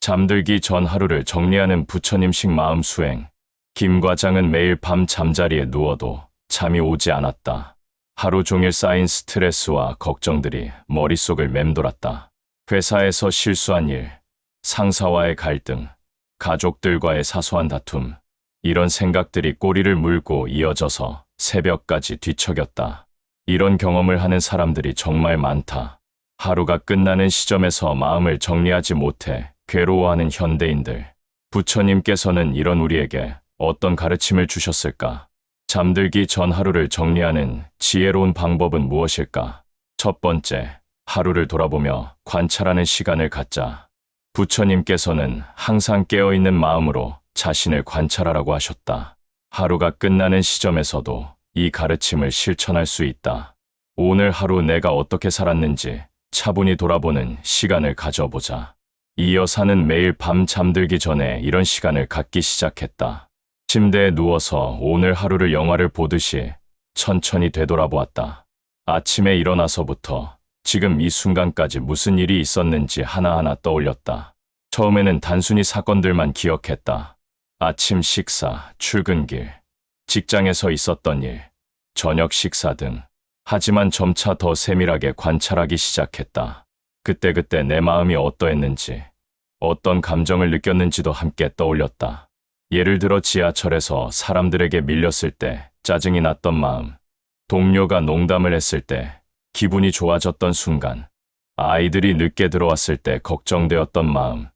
잠들기 전 하루를 정리하는 부처님식 마음 수행. 김 과장은 매일 밤 잠자리에 누워도 잠이 오지 않았다. 하루 종일 쌓인 스트레스와 걱정들이 머릿속을 맴돌았다. 회사에서 실수한 일, 상사와의 갈등, 가족들과의 사소한 다툼, 이런 생각들이 꼬리를 물고 이어져서 새벽까지 뒤척였다. 이런 경험을 하는 사람들이 정말 많다. 하루가 끝나는 시점에서 마음을 정리하지 못해 괴로워하는 현대인들. 부처님께서는 이런 우리에게 어떤 가르침을 주셨을까? 잠들기 전 하루를 정리하는 지혜로운 방법은 무엇일까? 첫 번째, 하루를 돌아보며 관찰하는 시간을 갖자. 부처님께서는 항상 깨어있는 마음으로 자신을 관찰하라고 하셨다. 하루가 끝나는 시점에서도 이 가르침을 실천할 수 있다. 오늘 하루 내가 어떻게 살았는지 차분히 돌아보는 시간을 가져보자. 이 여사는 매일 밤 잠들기 전에 이런 시간을 갖기 시작했다. 침대에 누워서 오늘 하루를 영화를 보듯이 천천히 되돌아보았다. 아침에 일어나서부터 지금 이 순간까지 무슨 일이 있었는지 하나하나 떠올렸다. 처음에는 단순히 사건들만 기억했다. 아침 식사, 출근길, 직장에서 있었던 일, 저녁 식사 등. 하지만 점차 더 세밀하게 관찰하기 시작했다. 그때그때 내 마음이 어떠했는지, 어떤 감정을 느꼈는지도 함께 떠올렸다. 예를 들어 지하철에서 사람들에게 밀렸을 때 짜증이 났던 마음, 동료가 농담을 했을 때 기분이 좋아졌던 순간, 아이들이 늦게 들어왔을 때 걱정되었던 마음,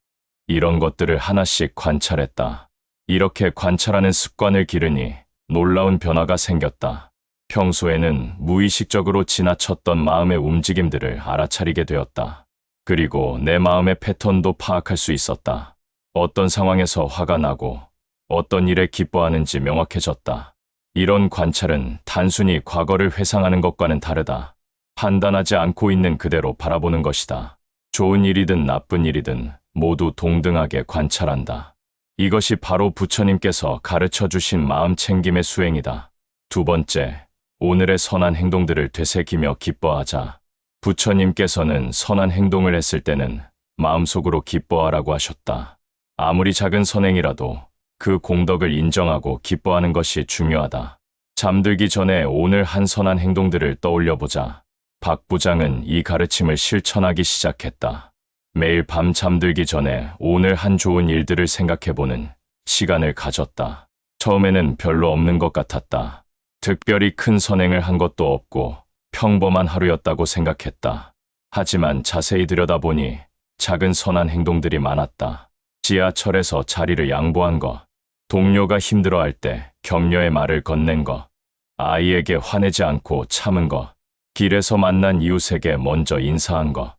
이런 것들을 하나씩 관찰했다. 이렇게 관찰하는 습관을 기르니 놀라운 변화가 생겼다. 평소에는 무의식적으로 지나쳤던 마음의 움직임들을 알아차리게 되었다. 그리고 내 마음의 패턴도 파악할 수 있었다. 어떤 상황에서 화가 나고 어떤 일에 기뻐하는지 명확해졌다. 이런 관찰은 단순히 과거를 회상하는 것과는 다르다. 판단하지 않고 있는 그대로 바라보는 것이다. 좋은 일이든 나쁜 일이든 모두 동등하게 관찰한다. 이것이 바로 부처님께서 가르쳐 주신 마음 챙김의 수행이다. 두 번째, 오늘의 선한 행동들을 되새기며 기뻐하자. 부처님께서는 선한 행동을 했을 때는 마음속으로 기뻐하라고 하셨다. 아무리 작은 선행이라도 그 공덕을 인정하고 기뻐하는 것이 중요하다. 잠들기 전에 오늘 한 선한 행동들을 떠올려보자. 박 부장은 이 가르침을 실천하기 시작했다. 매일 밤 잠들기 전에 오늘 한 좋은 일들을 생각해보는 시간을 가졌다. 처음에는 별로 없는 것 같았다. 특별히 큰 선행을 한 것도 없고 평범한 하루였다고 생각했다. 하지만 자세히 들여다보니 작은 선한 행동들이 많았다. 지하철에서 자리를 양보한 것, 동료가 힘들어할 때 격려의 말을 건넨 것, 아이에게 화내지 않고 참은 것, 길에서 만난 이웃에게 먼저 인사한 것,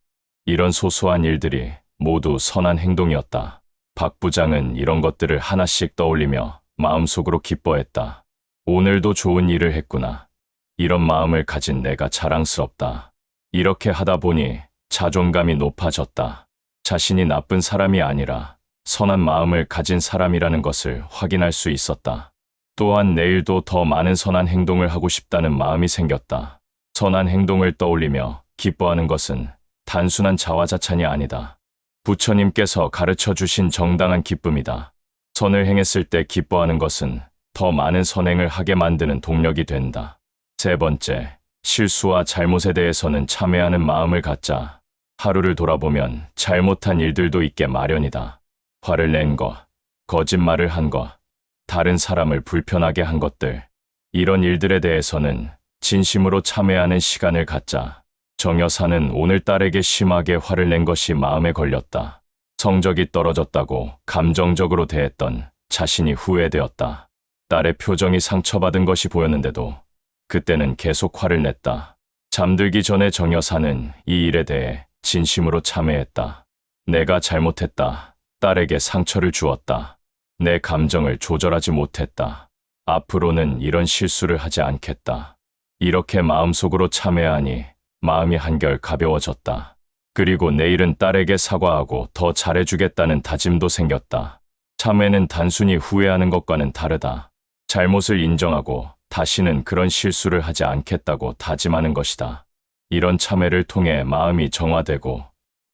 이런 소소한 일들이 모두 선한 행동이었다. 박 부장은 이런 것들을 하나씩 떠올리며 마음속으로 기뻐했다. 오늘도 좋은 일을 했구나. 이런 마음을 가진 내가 자랑스럽다. 이렇게 하다 보니 자존감이 높아졌다. 자신이 나쁜 사람이 아니라 선한 마음을 가진 사람이라는 것을 확인할 수 있었다. 또한 내일도 더 많은 선한 행동을 하고 싶다는 마음이 생겼다. 선한 행동을 떠올리며 기뻐하는 것은 단순한 자화자찬이 아니다. 부처님께서 가르쳐 주신 정당한 기쁨이다. 선을 행했을 때 기뻐하는 것은 더 많은 선행을 하게 만드는 동력이 된다. 세 번째, 실수와 잘못에 대해서는 참회하는 마음을 갖자. 하루를 돌아보면 잘못한 일들도 있게 마련이다. 화를 낸 것, 거짓말을 한 것, 다른 사람을 불편하게 한 것들, 이런 일들에 대해서는 진심으로 참회하는 시간을 갖자. 정 여사는 오늘 딸에게 심하게 화를 낸 것이 마음에 걸렸다. 성적이 떨어졌다고 감정적으로 대했던 자신이 후회되었다. 딸의 표정이 상처받은 것이 보였는데도 그때는 계속 화를 냈다. 잠들기 전에 정 여사는 이 일에 대해 진심으로 참회했다. 내가 잘못했다. 딸에게 상처를 주었다. 내 감정을 조절하지 못했다. 앞으로는 이런 실수를 하지 않겠다. 이렇게 마음속으로 참회하니 마음이 한결 가벼워졌다. 그리고 내일은 딸에게 사과하고 더 잘해주겠다는 다짐도 생겼다. 참회는 단순히 후회하는 것과는 다르다. 잘못을 인정하고 다시는 그런 실수를 하지 않겠다고 다짐하는 것이다. 이런 참회를 통해 마음이 정화되고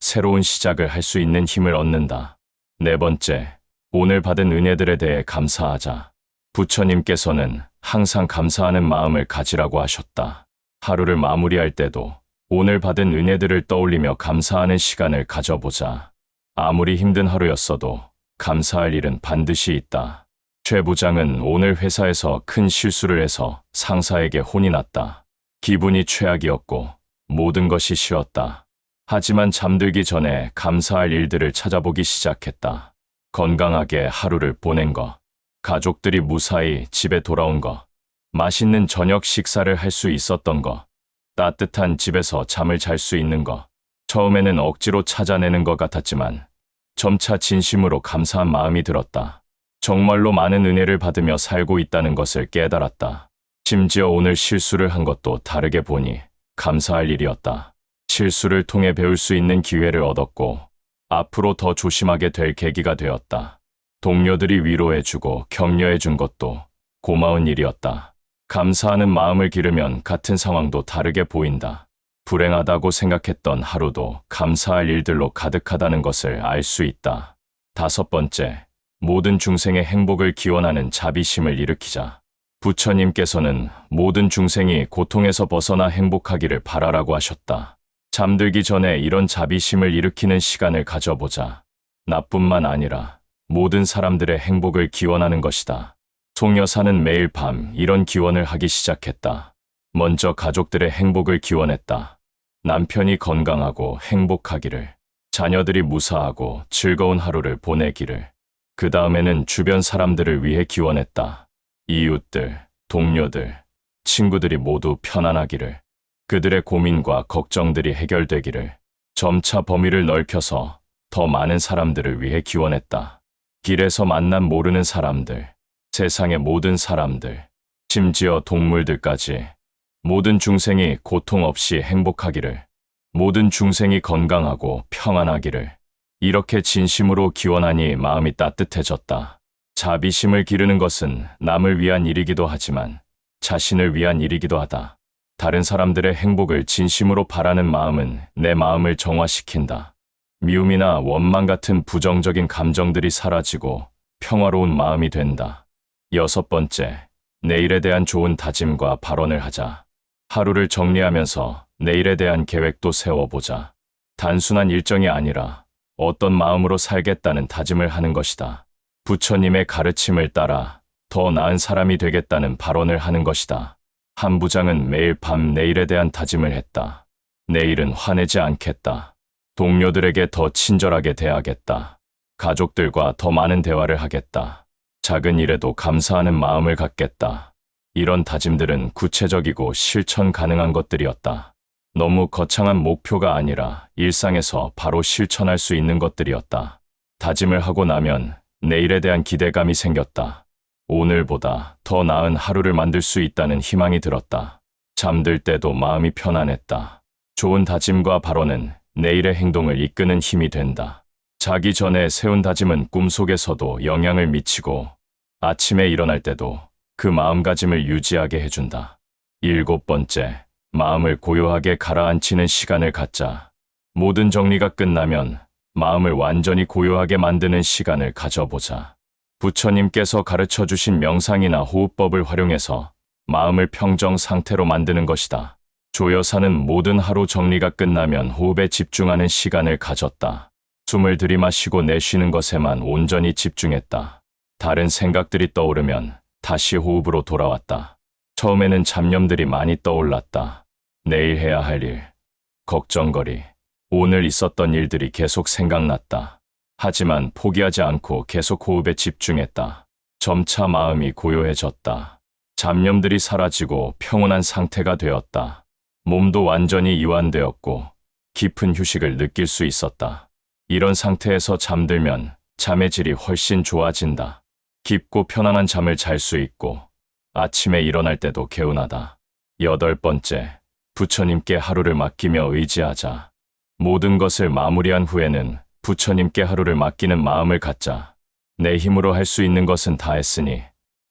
새로운 시작을 할 수 있는 힘을 얻는다. 네 번째, 오늘 받은 은혜들에 대해 감사하자. 부처님께서는 항상 감사하는 마음을 가지라고 하셨다. 하루를 마무리할 때도 오늘 받은 은혜들을 떠올리며 감사하는 시간을 가져보자. 아무리 힘든 하루였어도 감사할 일은 반드시 있다. 최 부장은 오늘 회사에서 큰 실수를 해서 상사에게 혼이 났다. 기분이 최악이었고 모든 것이 쉬웠다. 하지만 잠들기 전에 감사할 일들을 찾아보기 시작했다. 건강하게 하루를 보낸 것, 가족들이 무사히 집에 돌아온 것, 맛있는 저녁 식사를 할 수 있었던 것, 따뜻한 집에서 잠을 잘 수 있는 것. 처음에는 억지로 찾아내는 것 같았지만 점차 진심으로 감사한 마음이 들었다. 정말로 많은 은혜를 받으며 살고 있다는 것을 깨달았다. 심지어 오늘 실수를 한 것도 다르게 보니 감사할 일이었다. 실수를 통해 배울 수 있는 기회를 얻었고 앞으로 더 조심하게 될 계기가 되었다. 동료들이 위로해주고 격려해준 것도 고마운 일이었다. 감사하는 마음을 기르면 같은 상황도 다르게 보인다. 불행하다고 생각했던 하루도 감사할 일들로 가득하다는 것을 알 수 있다. 다섯 번째, 모든 중생의 행복을 기원하는 자비심을 일으키자. 부처님께서는 모든 중생이 고통에서 벗어나 행복하기를 바라라고 하셨다. 잠들기 전에 이런 자비심을 일으키는 시간을 가져보자. 나뿐만 아니라 모든 사람들의 행복을 기원하는 것이다. 송 여사는 매일 밤 이런 기원을 하기 시작했다. 먼저 가족들의 행복을 기원했다. 남편이 건강하고 행복하기를, 자녀들이 무사하고 즐거운 하루를 보내기를. 그 다음에는 주변 사람들을 위해 기원했다. 이웃들, 동료들, 친구들이 모두 편안하기를, 그들의 고민과 걱정들이 해결되기를. 점차 범위를 넓혀서 더 많은 사람들을 위해 기원했다. 길에서 만난 모르는 사람들, 세상의 모든 사람들, 심지어 동물들까지. 모든 중생이 고통 없이 행복하기를, 모든 중생이 건강하고 평안하기를. 이렇게 진심으로 기원하니 마음이 따뜻해졌다. 자비심을 기르는 것은 남을 위한 일이기도 하지만 자신을 위한 일이기도 하다. 다른 사람들의 행복을 진심으로 바라는 마음은 내 마음을 정화시킨다. 미움이나 원망 같은 부정적인 감정들이 사라지고 평화로운 마음이 된다. 여섯 번째, 내일에 대한 좋은 다짐과 발언을 하자. 하루를 정리하면서 내일에 대한 계획도 세워보자. 단순한 일정이 아니라 어떤 마음으로 살겠다는 다짐을 하는 것이다. 부처님의 가르침을 따라 더 나은 사람이 되겠다는 발언을 하는 것이다. 한 부장은 매일 밤 내일에 대한 다짐을 했다. 내일은 화내지 않겠다. 동료들에게 더 친절하게 대하겠다. 가족들과 더 많은 대화를 하겠다. 작은 일에도 감사하는 마음을 갖겠다. 이런 다짐들은 구체적이고 실천 가능한 것들이었다. 너무 거창한 목표가 아니라 일상에서 바로 실천할 수 있는 것들이었다. 다짐을 하고 나면 내일에 대한 기대감이 생겼다. 오늘보다 더 나은 하루를 만들 수 있다는 희망이 들었다. 잠들 때도 마음이 편안했다. 좋은 다짐과 발언은 내일의 행동을 이끄는 힘이 된다. 자기 전에 세운 다짐은 꿈속에서도 영향을 미치고 아침에 일어날 때도 그 마음가짐을 유지하게 해준다. 일곱 번째, 마음을 고요하게 가라앉히는 시간을 갖자. 모든 정리가 끝나면 마음을 완전히 고요하게 만드는 시간을 가져보자. 부처님께서 가르쳐 주신 명상이나 호흡법을 활용해서 마음을 평정 상태로 만드는 것이다. 조 여사는 모든 하루 정리가 끝나면 호흡에 집중하는 시간을 가졌다. 숨을 들이마시고 내쉬는 것에만 온전히 집중했다. 다른 생각들이 떠오르면 다시 호흡으로 돌아왔다. 처음에는 잡념들이 많이 떠올랐다. 내일 해야 할 일, 걱정거리, 오늘 있었던 일들이 계속 생각났다. 하지만 포기하지 않고 계속 호흡에 집중했다. 점차 마음이 고요해졌다. 잡념들이 사라지고 평온한 상태가 되었다. 몸도 완전히 이완되었고 깊은 휴식을 느낄 수 있었다. 이런 상태에서 잠들면 잠의 질이 훨씬 좋아진다. 깊고 편안한 잠을 잘 수 있고 아침에 일어날 때도 개운하다. 여덟 번째, 부처님께 하루를 맡기며 의지하자. 모든 것을 마무리한 후에는 부처님께 하루를 맡기는 마음을 갖자. 내 힘으로 할 수 있는 것은 다 했으니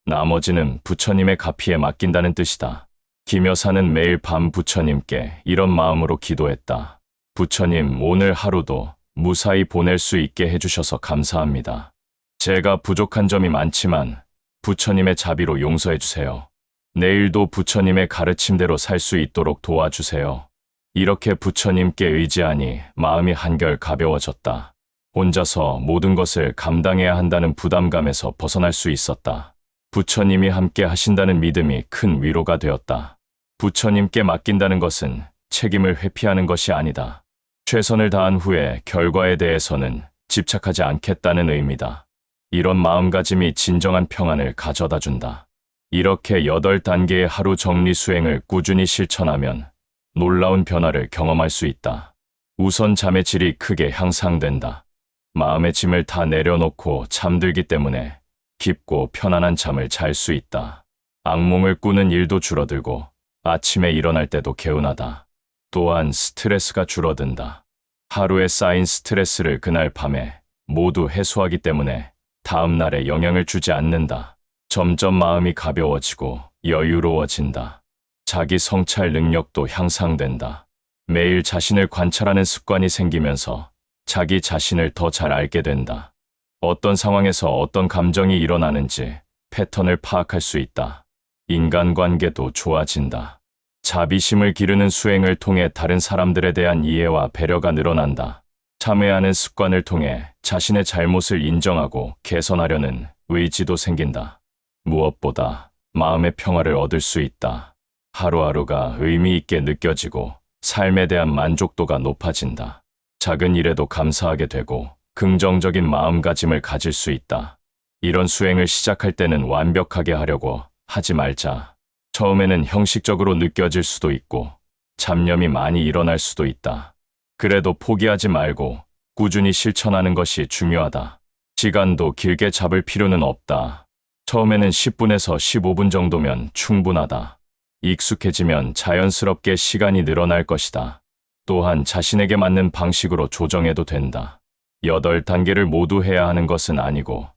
나머지는 부처님의 가피에 맡긴다는 뜻이다. 김 여사는 매일 밤 부처님께 이런 마음으로 기도했다. 부처님, 오늘 하루도 무사히 보낼 수 있게 해주셔서 감사합니다. 제가 부족한 점이 많지만 부처님의 자비로 용서해주세요. 내일도 부처님의 가르침대로 살 수 있도록 도와주세요. 이렇게 부처님께 의지하니 마음이 한결 가벼워졌다. 혼자서 모든 것을 감당해야 한다는 부담감에서 벗어날 수 있었다. 부처님이 함께 하신다는 믿음이 큰 위로가 되었다. 부처님께 맡긴다는 것은 책임을 회피하는 것이 아니다. 최선을 다한 후에 결과에 대해서는 집착하지 않겠다는 의미다. 이런 마음가짐이 진정한 평안을 가져다 준다. 이렇게 8단계의 하루 정리 수행을 꾸준히 실천하면 놀라운 변화를 경험할 수 있다. 우선 잠의 질이 크게 향상된다. 마음의 짐을 다 내려놓고 잠들기 때문에 깊고 편안한 잠을 잘 수 있다. 악몽을 꾸는 일도 줄어들고 아침에 일어날 때도 개운하다. 또한 스트레스가 줄어든다. 하루에 쌓인 스트레스를 그날 밤에 모두 해소하기 때문에 다음 날에 영향을 주지 않는다. 점점 마음이 가벼워지고 여유로워진다. 자기 성찰 능력도 향상된다. 매일 자신을 관찰하는 습관이 생기면서 자기 자신을 더 잘 알게 된다. 어떤 상황에서 어떤 감정이 일어나는지 패턴을 파악할 수 있다. 인간관계도 좋아진다. 자비심을 기르는 수행을 통해 다른 사람들에 대한 이해와 배려가 늘어난다. 참회하는 습관을 통해 자신의 잘못을 인정하고 개선하려는 의지도 생긴다. 무엇보다 마음의 평화를 얻을 수 있다. 하루하루가 의미 있게 느껴지고 삶에 대한 만족도가 높아진다. 작은 일에도 감사하게 되고 긍정적인 마음가짐을 가질 수 있다. 이런 수행을 시작할 때는 완벽하게 하려고 하지 말자. 처음에는 형식적으로 느껴질 수도 있고 잡념이 많이 일어날 수도 있다. 그래도 포기하지 말고 꾸준히 실천하는 것이 중요하다. 시간도 길게 잡을 필요는 없다. 처음에는 10분에서 15분 정도면 충분하다. 익숙해지면 자연스럽게 시간이 늘어날 것이다. 또한 자신에게 맞는 방식으로 조정해도 된다. 8단계를 모두 해야 하는 것은 아니고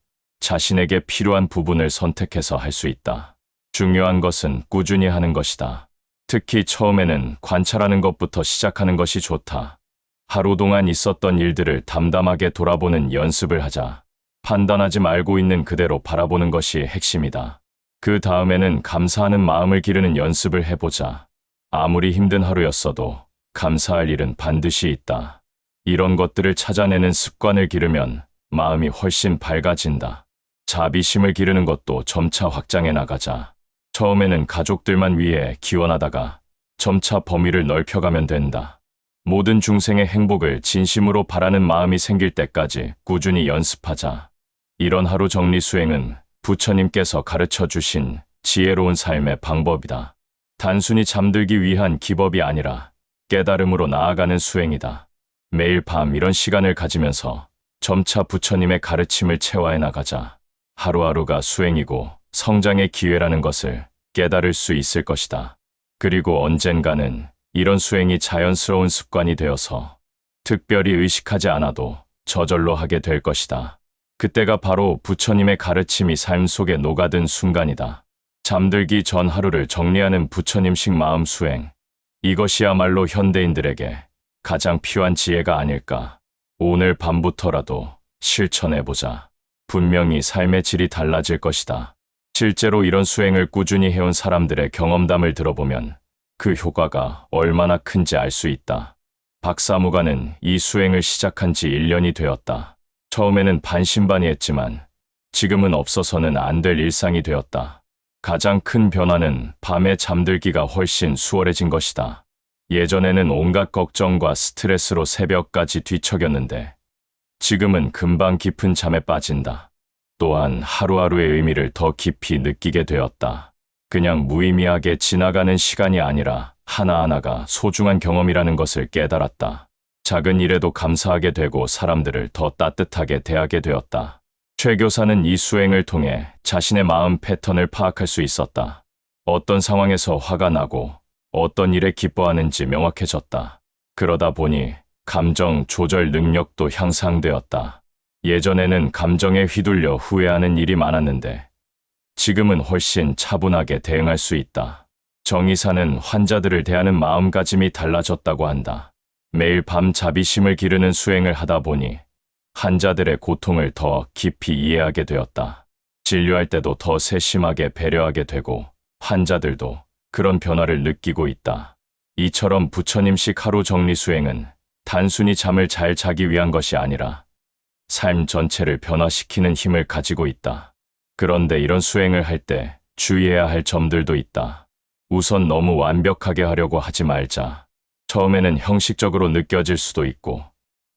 자신에게 필요한 부분을 선택해서 할 수 있다. 중요한 것은 꾸준히 하는 것이다. 특히 처음에는 관찰하는 것부터 시작하는 것이 좋다. 하루 동안 있었던 일들을 담담하게 돌아보는 연습을 하자. 판단하지 말고 있는 그대로 바라보는 것이 핵심이다. 그 다음에는 감사하는 마음을 기르는 연습을 해보자. 아무리 힘든 하루였어도 감사할 일은 반드시 있다. 이런 것들을 찾아내는 습관을 기르면 마음이 훨씬 밝아진다. 자비심을 기르는 것도 점차 확장해 나가자. 처음에는 가족들만 위해 기원하다가 점차 범위를 넓혀가면 된다. 모든 중생의 행복을 진심으로 바라는 마음이 생길 때까지 꾸준히 연습하자. 이런 하루 정리 수행은 부처님께서 가르쳐 주신 지혜로운 삶의 방법이다. 단순히 잠들기 위한 기법이 아니라 깨달음으로 나아가는 수행이다. 매일 밤 이런 시간을 가지면서 점차 부처님의 가르침을 체화해 나가자. 하루하루가 수행이고 성장의 기회라는 것을 깨달을 수 있을 것이다. 그리고 언젠가는 이런 수행이 자연스러운 습관이 되어서 특별히 의식하지 않아도 저절로 하게 될 것이다. 그때가 바로 부처님의 가르침이 삶 속에 녹아든 순간이다. 잠들기 전 하루를 정리하는 부처님식 마음 수행. 이것이야말로 현대인들에게 가장 필요한 지혜가 아닐까. 오늘 밤부터라도 실천해보자. 분명히 삶의 질이 달라질 것이다. 실제로 이런 수행을 꾸준히 해온 사람들의 경험담을 들어보면 그 효과가 얼마나 큰지 알 수 있다. 박사무가는 이 수행을 시작한 지 1년이 되었다. 처음에는 반신반의했지만 지금은 없어서는 안 될 일상이 되었다. 가장 큰 변화는 밤에 잠들기가 훨씬 수월해진 것이다. 예전에는 온갖 걱정과 스트레스로 새벽까지 뒤척였는데 지금은 금방 깊은 잠에 빠진다. 또한 하루하루의 의미를 더 깊이 느끼게 되었다. 그냥 무의미하게 지나가는 시간이 아니라 하나하나가 소중한 경험이라는 것을 깨달았다. 작은 일에도 감사하게 되고 사람들을 더 따뜻하게 대하게 되었다. 최 교사는 이 수행을 통해 자신의 마음 패턴을 파악할 수 있었다. 어떤 상황에서 화가 나고 어떤 일에 기뻐하는지 명확해졌다. 그러다 보니 감정 조절 능력도 향상되었다. 예전에는 감정에 휘둘려 후회하는 일이 많았는데 지금은 훨씬 차분하게 대응할 수 있다. 정의사는 환자들을 대하는 마음가짐이 달라졌다고 한다. 매일 밤 자비심을 기르는 수행을 하다 보니 환자들의 고통을 더 깊이 이해하게 되었다. 진료할 때도 더 세심하게 배려하게 되고 환자들도 그런 변화를 느끼고 있다. 이처럼 부처님식 하루 정리 수행은 단순히 잠을 잘 자기 위한 것이 아니라 삶 전체를 변화시키는 힘을 가지고 있다. 그런데 이런 수행을 할 때 주의해야 할 점들도 있다. 우선 너무 완벽하게 하려고 하지 말자. 처음에는 형식적으로 느껴질 수도 있고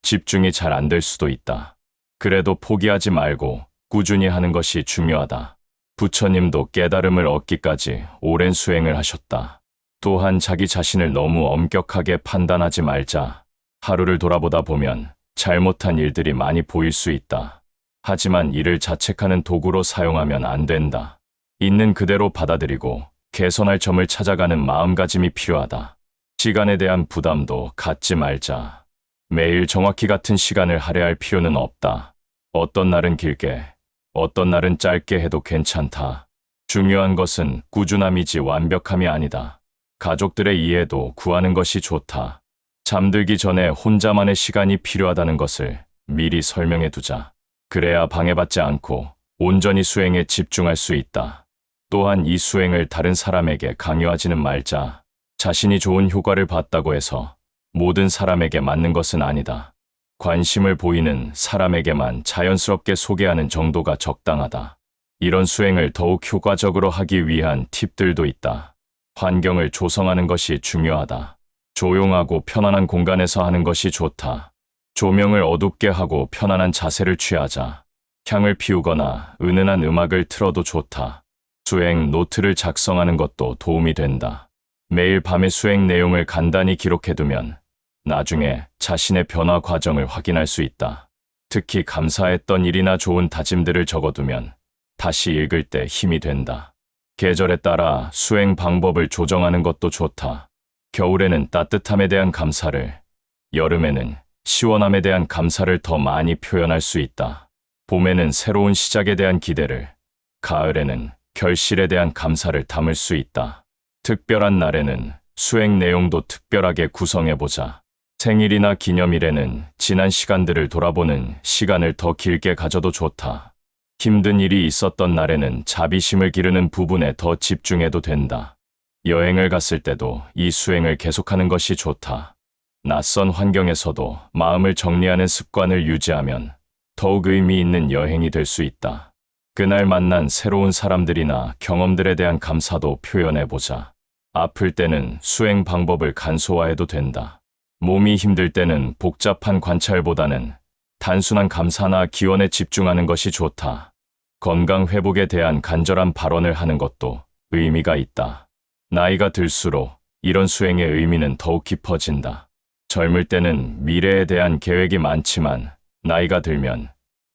집중이 잘 안 될 수도 있다. 그래도 포기하지 말고 꾸준히 하는 것이 중요하다. 부처님도 깨달음을 얻기까지 오랜 수행을 하셨다. 또한 자기 자신을 너무 엄격하게 판단하지 말자. 하루를 돌아보다 보면 잘못한 일들이 많이 보일 수 있다. 하지만 이를 자책하는 도구로 사용하면 안 된다. 있는 그대로 받아들이고 개선할 점을 찾아가는 마음가짐이 필요하다. 시간에 대한 부담도 갖지 말자. 매일 정확히 같은 시간을 할애할 필요는 없다. 어떤 날은 길게, 어떤 날은 짧게 해도 괜찮다. 중요한 것은 꾸준함이지 완벽함이 아니다. 가족들의 이해도 구하는 것이 좋다. 잠들기 전에 혼자만의 시간이 필요하다는 것을 미리 설명해 두자. 그래야 방해받지 않고 온전히 수행에 집중할 수 있다. 또한 이 수행을 다른 사람에게 강요하지는 말자. 자신이 좋은 효과를 봤다고 해서 모든 사람에게 맞는 것은 아니다. 관심을 보이는 사람에게만 자연스럽게 소개하는 정도가 적당하다. 이런 수행을 더욱 효과적으로 하기 위한 팁들도 있다. 환경을 조성하는 것이 중요하다. 조용하고 편안한 공간에서 하는 것이 좋다. 조명을 어둡게 하고 편안한 자세를 취하자. 향을 피우거나 은은한 음악을 틀어도 좋다. 수행 노트를 작성하는 것도 도움이 된다. 매일 밤의 수행 내용을 간단히 기록해두면 나중에 자신의 변화 과정을 확인할 수 있다. 특히 감사했던 일이나 좋은 다짐들을 적어두면 다시 읽을 때 힘이 된다. 계절에 따라 수행 방법을 조정하는 것도 좋다. 겨울에는 따뜻함에 대한 감사를, 여름에는 시원함에 대한 감사를 더 많이 표현할 수 있다. 봄에는 새로운 시작에 대한 기대를, 가을에는 결실에 대한 감사를 담을 수 있다. 특별한 날에는 수행 내용도 특별하게 구성해보자. 생일이나 기념일에는 지난 시간들을 돌아보는 시간을 더 길게 가져도 좋다. 힘든 일이 있었던 날에는 자비심을 기르는 부분에 더 집중해도 된다. 여행을 갔을 때도 이 수행을 계속하는 것이 좋다. 낯선 환경에서도 마음을 정리하는 습관을 유지하면 더욱 의미 있는 여행이 될 수 있다. 그날 만난 새로운 사람들이나 경험들에 대한 감사도 표현해보자. 아플 때는 수행 방법을 간소화해도 된다. 몸이 힘들 때는 복잡한 관찰보다는 단순한 감사나 기원에 집중하는 것이 좋다. 건강 회복에 대한 간절한 발언을 하는 것도 의미가 있다. 나이가 들수록 이런 수행의 의미는 더욱 깊어진다. 젊을 때는 미래에 대한 계획이 많지만 나이가 들면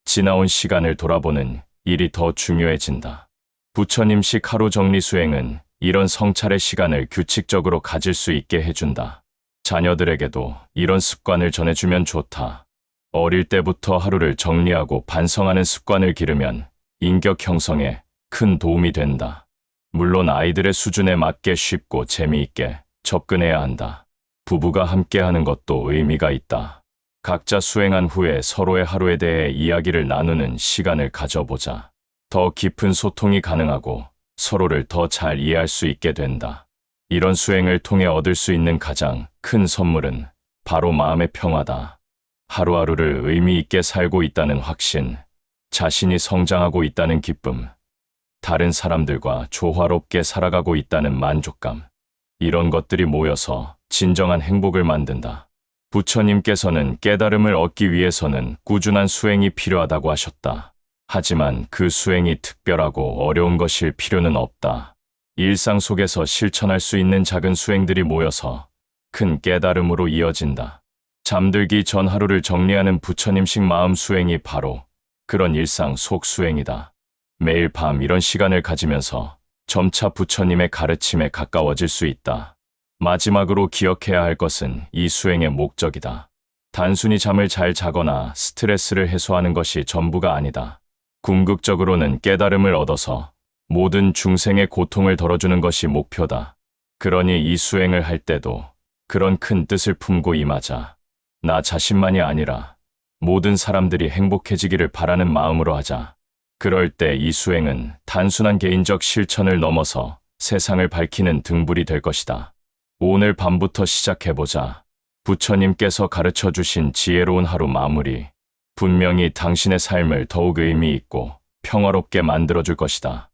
지나온 시간을 돌아보는 일이 더 중요해진다. 부처님식 하루 정리 수행은 이런 성찰의 시간을 규칙적으로 가질 수 있게 해준다. 자녀들에게도 이런 습관을 전해주면 좋다. 어릴 때부터 하루를 정리하고 반성하는 습관을 기르면 인격 형성에 큰 도움이 된다. 물론 아이들의 수준에 맞게 쉽고 재미있게 접근해야 한다. 부부가 함께하는 것도 의미가 있다. 각자 수행한 후에 서로의 하루에 대해 이야기를 나누는 시간을 가져보자. 더 깊은 소통이 가능하고 서로를 더 잘 이해할 수 있게 된다. 이런 수행을 통해 얻을 수 있는 가장 큰 선물은 바로 마음의 평화다. 하루하루를 의미 있게 살고 있다는 확신, 자신이 성장하고 있다는 기쁨, 다른 사람들과 조화롭게 살아가고 있다는 만족감, 이런 것들이 모여서 진정한 행복을 만든다. 부처님께서는 깨달음을 얻기 위해서는 꾸준한 수행이 필요하다고 하셨다. 하지만 그 수행이 특별하고 어려운 것일 필요는 없다. 일상 속에서 실천할 수 있는 작은 수행들이 모여서 큰 깨달음으로 이어진다. 잠들기 전 하루를 정리하는 부처님식 마음 수행이 바로 그런 일상 속 수행이다. 매일 밤 이런 시간을 가지면서 점차 부처님의 가르침에 가까워질 수 있다. 마지막으로 기억해야 할 것은 이 수행의 목적이다. 단순히 잠을 잘 자거나 스트레스를 해소하는 것이 전부가 아니다. 궁극적으로는 깨달음을 얻어서 모든 중생의 고통을 덜어주는 것이 목표다. 그러니 이 수행을 할 때도 그런 큰 뜻을 품고 임하자. 나 자신만이 아니라 모든 사람들이 행복해지기를 바라는 마음으로 하자. 그럴 때 이 수행은 단순한 개인적 실천을 넘어서 세상을 밝히는 등불이 될 것이다. 오늘 밤부터 시작해보자. 부처님께서 가르쳐 주신 지혜로운 하루 마무리. 분명히 당신의 삶을 더욱 의미 있고 평화롭게 만들어줄 것이다.